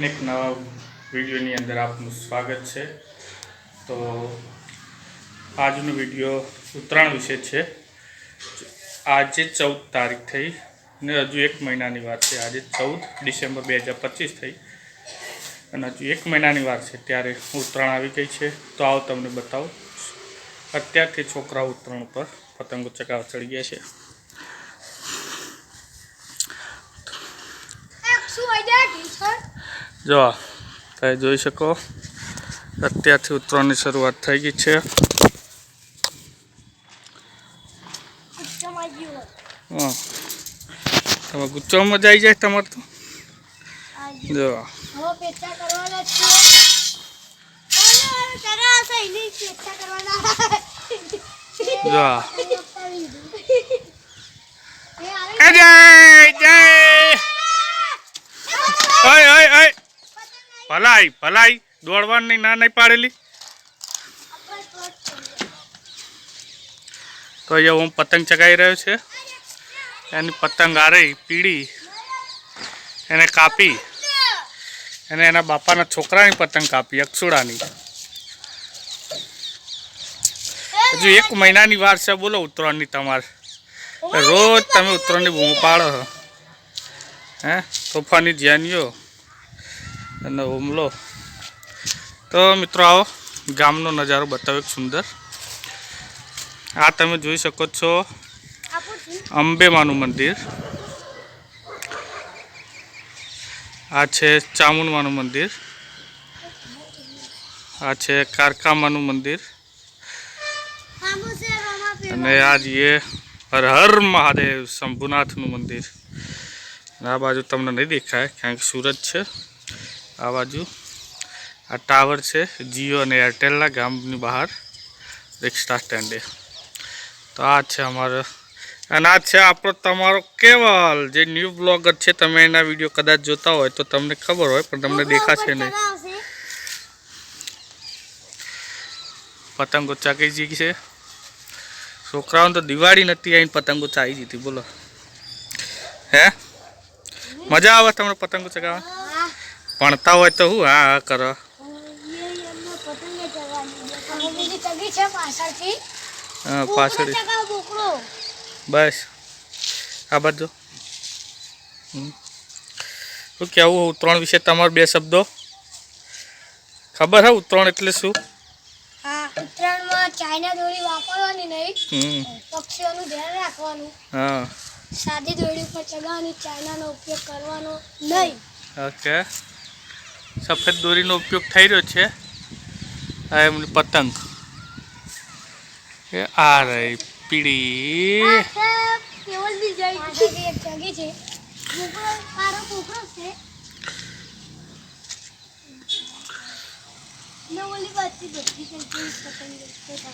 એક નવા વિડીયોની અંદર આપનું સ્વાગત છે। તો આજનો વિડીયો ઉત્તરાયણ વિશે છે। આજે 14 તારીખ થઈ ને હજુ એક મહિનાની વાર છે। આજે 14 ડિસેમ્બર 2025 થઈ અને હજુ એક મહિનાની વાર છે ત્યારે ઉત્તરાયણ આવી ગઈ છે। તો આવો તમને બતાવું, અત્યારથી છોકરાઓ ઉત્તરાયણ ઉપર પતંગો ચગાવવા ચડી ગયા છે। જો તમે જોઈ શકો, અત્યારથી ઉત્તરાયણની શરૂઆત થઈ ગઈ છે। તમે ગુચ્ચામાં મજા આવી જાય તમારે તો। જો ભલાઈ ભલાઈ દોડવાની ના નહીં પાડેલી। તો અહીંયા હું પતંગ ચગાવી રહ્યો છે। એની પતંગ આ રહી પીળી, એને કાપી અને એના બાપાના છોકરાની પતંગ કાપી, અક્ષુડાની। હજુ એક મહિનાની વાર છે બોલો ઉત્તરાયણની તમારે। રોજ તમે ઉત્તરાયણની બૂમો પાડો છો, હે તોફાની જ્યાનીઓ અને હુમલો। તો મિત્રો આવો ગામનો નજારો બતાવ્યો સુંદર। આ તમે જોઈ શકો છો અંબેમાનું મંદિર, આ છે ચામુંડમાનું મંદિર, આ છે કારકામાનું મંદિર અને આ જઈએ હર હર મહાદેવ શંભુનાથનું મંદિર। આ બાજુ તમને નહીં દેખાય કારણ કે સુરત છે। આ બાજુ આ ટાવર છે જીઓ અને એરટેલના ગામની બહાર રિક્ષા સ્ટેન્ડે। તો આ છે અમારો, અને આ છે આપણો તમારો કેવલ જે ન્યૂ બ્લોગર છે। તમે એના વિડીયો કદાચ જોતા હોય તો તમને ખબર હોય, પણ તમને દેખાશે નહીં। પતંગો ચાગી ગઈ છે, છોકરાઓને તો દિવાળી નથી આવીને પતંગો ચાગી દીધી બોલો। હે મજા આવે તમને પતંગો ચગાવવા? ભણતા હોય તો હું હા હા કરો। હા પાછળ બસ આ બાજુ શું કહેવું ઉત્તરાયણ વિશે તમારે બે શબ્દો? ખબર હે ઉત્તરાયણ એટલે શું? ઉત્તરાયણમાં ચાઇના દોરી વાપરવાની નહીં, પક્ષીઓનું ધ્યાન રાખવાનું। હા, સાદી દોરી ઉપર ચગાવવાની, ચાઇનાનો ઉપયોગ કરવાનો નહીં। ઓકે, સફેદ દોરીનો ઉપયોગ થઈ રહ્યો છે। આ એમની પતંગ એ આ રહી પીળી,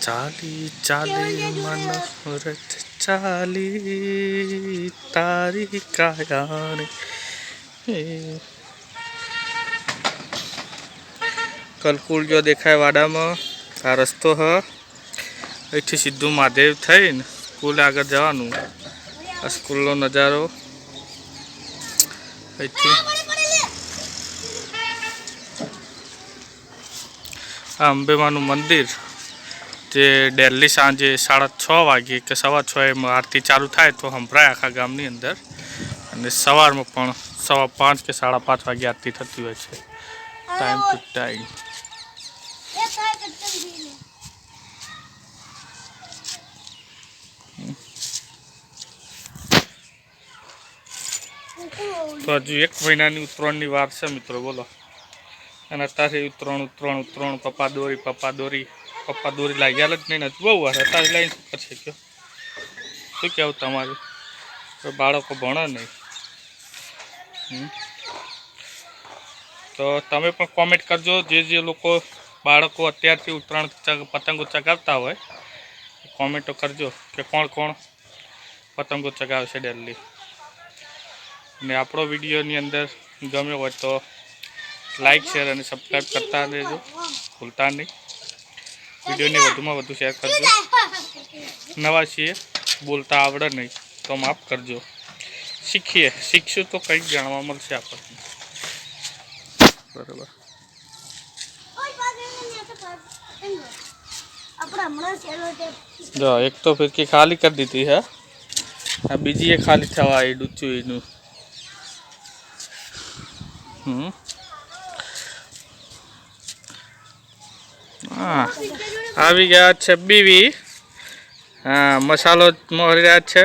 ચાલી ચાલી મનોરથ ચાલી તારી કાયાને। કલકુલ જો દેખાય વાડામાં, આ રસ્તો હ અહીંથી સીધું મહાદેવ થઈને સ્કૂલ આગળ જવાનું। આ સ્કૂલનો નજારો અહીંથી। આ અંબેમાનું મંદિર જે ડેલી સાંજે 6:30 વાગે કે 6:15 એમાં આરતી ચાલુ થાય તો સંભળાય આખા ગામની અંદર, અને સવારમાં પણ 5:15 કે 5:30 વાગે આરતી થતી હોય છે, ટાઈમ ટુ ટાઈમ। તો હજુ એક મહિનાની ઉત્તરાયણની વાર છે મિત્રો બોલો। અને અત્યારે ઉત્તરાયણ પપ્પા દોરી લાગ્યા જ નહીં, નથી બહુ વાર અત્યારે લઈને શું કરશે કયો? શું કહેવું તમારું? તો બાળકો ભણે નહીં, તો તમે પણ કોમેન્ટ કરજો જે લોકો બાળકો અત્યારથી ઉત્તરાયણ પતંગો ચગાવતા હોય, કોમેન્ટો કરજો કે કોણ કોણ પતંગો ચગાવશે ડેલી। ને આપણો વિડીયોની અંદર ગમ્યો હોય તો લાઈક શેર અને સબસ્ક્રાઈબ કરતા રહેજો, ભૂલતા નહીં। વિડીયોને વધુમાં વધુ શેર કરજો। નવા છીએ, બોલતા આવડે નહીં તો માફ કરજો, શીખીશું તો કંઈક જાણવા મળશે આપણને। બરાબર. જો એક તો ફિરકી ખાલી કરી દીધી है આ બીજી એ ખાલી થવા આવી ડૂચું એનું. હા આવી ગયા છે બીવી. હા મસાલો મોરી રહ્યા છે.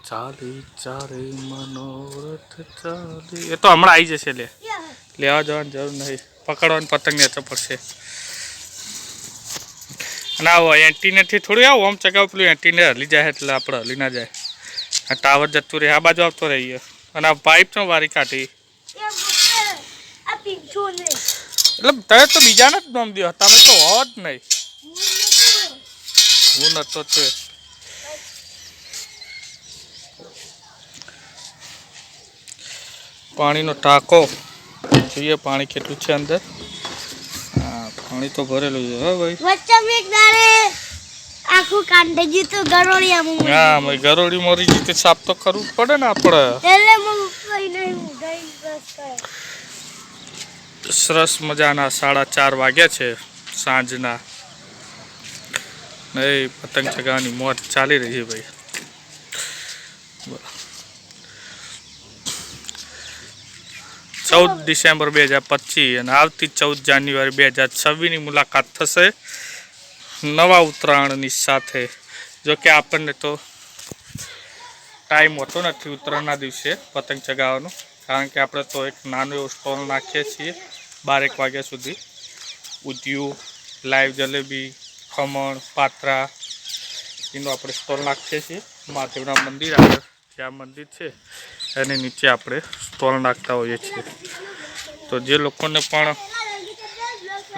ચાલી ચારે મનોરથ ચાલી એ તો હમણાં આવી જશે. લેવા જવાની જરૂર નહીં. પકડવાની પતંગ નેચો પડશે. અને આવો એન્ટીનેથી થોડું આવું આમ ચગાવ પેલું એન્ટીને હલી જાય એટલે આપણે હલી ના જાય. આ ટાવર જતું રહે આ બાજુ આવતો રહીએ. અને આ પાઇપ નો વારી કાઢી એટલે તમે તો બીજાને જ નામ દો. તમે તો હો જ નહીં. હું નતો છે. પાણીનો ટાંકો જોઈએ પાણી કેટલું છે અંદર. હા પાણી તો ભરેલું છે હો ભાઈ. આખું કાંડજી તો ગરોળિયા હા ભાઈ ગરોળી મોરી જીતે સાફ તો કરવું જ પડે ને આપણે. સરસ મજાના 4:30 વાગ્યા છે સાંજના. નહીં પતંગ ચગાવવાની મોજ ચાલી રહી છે ભાઈ. 14 ડિસેમ્બર 2025 અને આવતી 14 જાન્યુઆરી 2026ની મુલાકાત થશે નવા ઉત્તરાયણની સાથે. જો કે આપણને તો ટાઈમ હોતો નથી ઉત્તરાયણના દિવસે પતંગ ચગાવવાનો. કારણ કે આપણે તો એક નાનો એવો સ્ટોલ નાખીએ છીએ 12 વાગ્યા સુધી. ઉંધિયું લાઈવ જલેબી ખમણ પાત્રા એનો આપણે સ્ટોલ નાખીએ છીએ. મહાદેવના મંદિર આગળ જ્યાં મંદિર છે એની નીચે આપણે સ્ટોલ નાખતા હોઈએ છીએ. તો જે લોકોને પણ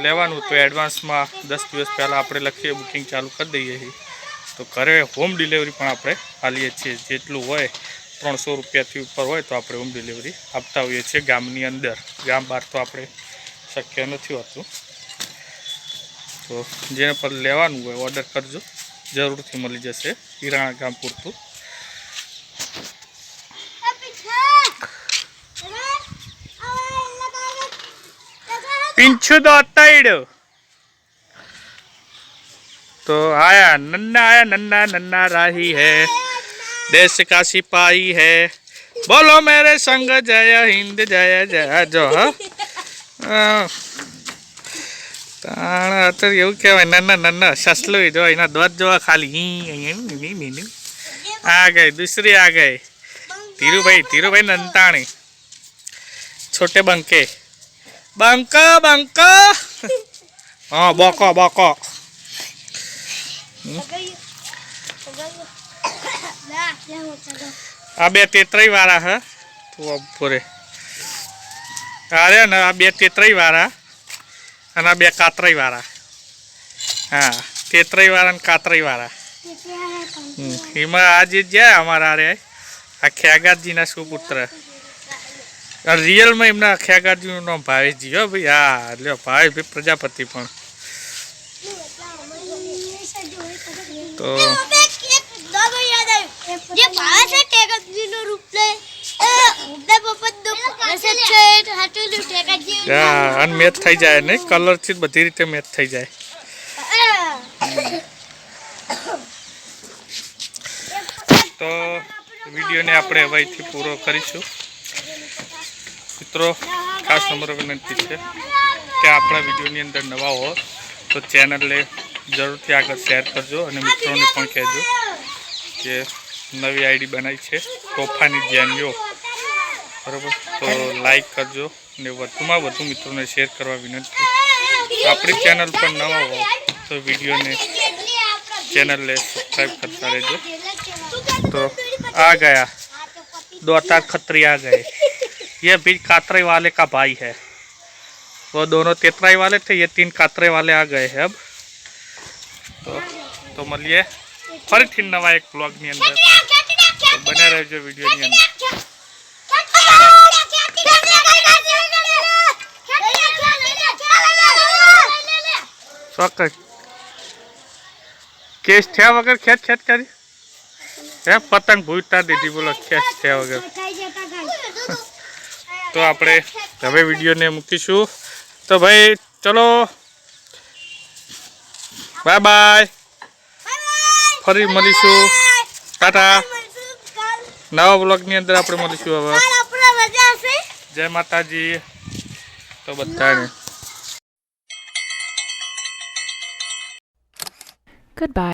લેવાનું તો એડવાન્સમાં 10 દિવસ પહેલાં આપણે લખીએ બુકિંગ ચાલુ કરી દઈએ છીએ. તો ઘરે હોમ ડિલિવરી પણ આપણે આપીએ છીએ. જેટલું હોય 300 રૂપિયાથી ઉપર હોય તો આપણે હોમ ડિલિવરી આપતા હોઈએ છીએ ગામની અંદર. ગામ બહાર તો આપણે શક્ય નથી હોતું. તો જેને પણ લેવાનું હોય ઓર્ડર કરજો. જરૂરથી મળી જશે ઈરાણા ગામ પૂરતું. पिंचू दो तैड तो आया नन्ना नन्ना राही है देश का सिपाही है बोलो मेरे संग जय हिंद जय जय जो અત્યારે એવું કહેવાય નન્ના નન્ના સસલું જો એના દોત જોવા ખાલી આ ગઈ દૂસરી આ ગઈ ધીરુભાઈ નંતાણી छोटे बंके बंका हाँ बको आ बे तेतराई वाला है तो अब पूरे अरे ना आ बे तेतराई वाला અને આ બે કાતરાઈ વાળા. હા તેતરાઈ વાળા ને કાતરાઈ વાળા. એમાં આજે જાય અમારા રે આ ખેગારજીના સુપુત્ર. રિયલમાં એમના ખેગારજીનું નામ ભાવેશજી હો ભાઈ. હા લ્યો ભાવેશભાઈ પ્રજાપતિ પણ. તો અને મેચ થઈ જાય નહીં કલરથી બધી રીતે મેચ થઈ જાય. તો વિડીયોને આપણે હવેથી પૂરો કરીશું મિત્રો. ખાસ નંબર વિનંતી છે કે આપણા વિડીયોની અંદર નવા હો તો ચેનલને જરૂરથી આગળ શેર કરજો અને મિત્રોને પણ કહેજો કે નવી આઈડી બનાવી છે તોફાની જેનીઓ. બરાબર તો લાઈક કરજો ને વધુમાં વધુ મિત્રોને શેર કરવા વિનંતી. આપણી ચેનલ પર નવા હો તો વિડીયોને चैनल सब्सक्राइब करता रहो। तो आ गया 2 खतरी आ गए। ये भी कातरे वाले का भाई है, वो दोनों तेतराई वाले थे, ये 3 कातरे वाले आ गए हैं अब। तो मिलिए फरीथी नवा एक ब्लॉग ની અંદર, तो बने रहજો वीडियो ની અંદર। ચોક્કસ કેસ થયા વગર ખેંચ ખેંચ કરી હે પતંગ ભૂલતા દીધી બોલો ખેંચ થયા વગર તો આપણે હવે વિડીયોને મૂકીશું તો ભાઈ ચલો બાય બાય ફરી મળીશું ટાટા નવા બ્લોગની અંદર આપણે મળીશું હવે જય માતાજી તો બધાને Goodbye.